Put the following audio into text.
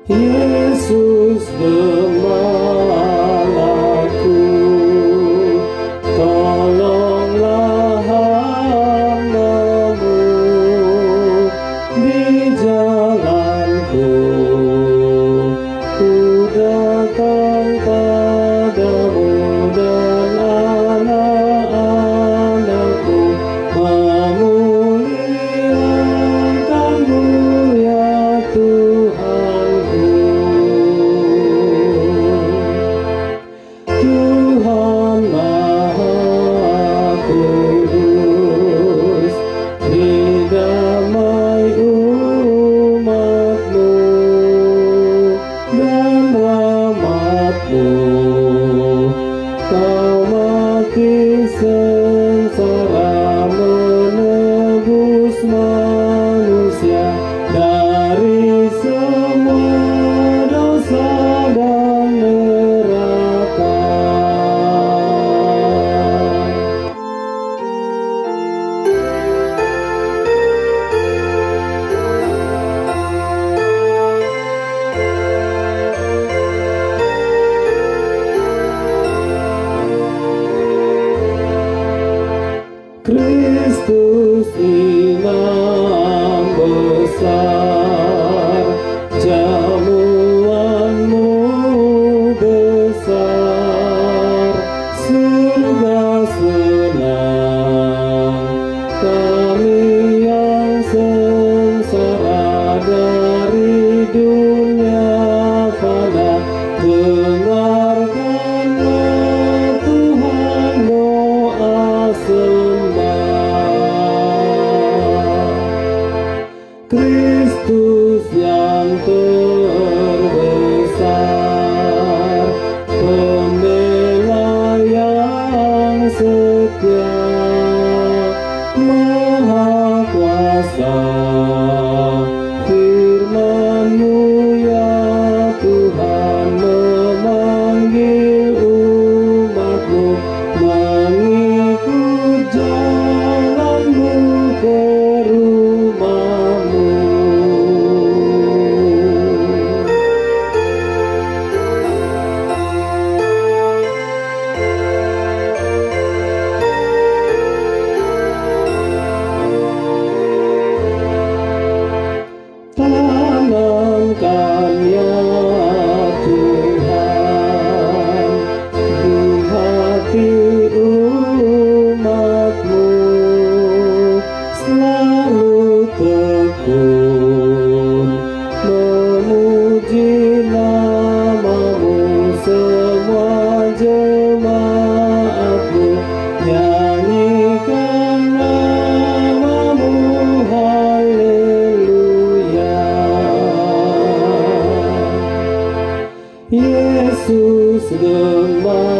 Yesus gembalaku, tolonglah hamba-Mu di jalanku. Ku datang padamu dan anak-anakku, memuliakan-Mu ya Tuhanku. Tuhan Maha Kudus, didamai umat-Mu dan rahmat-Mu. Kau mati sengsara menebus manusia dari semua dosa dan neraka. Kristus Imam besar, jamuan-Mu besar, surga senang kami yang sengsara dari dunia fana. Dengarkanlah Tuhan doa Kristus yang terbesar, pembela yang setia, Maha Kuasa, firman-Mu ya Tuhan memanggil umat-Mu mengikut jalan-Mu ke rumah-Mu. Tanamkan ya Tuhan di hati umat-Mu, selalu tekun memuji nama-Mu. Semua jemaat-Mu nyanyikan nama-Mu, haleluya. Yesus gembala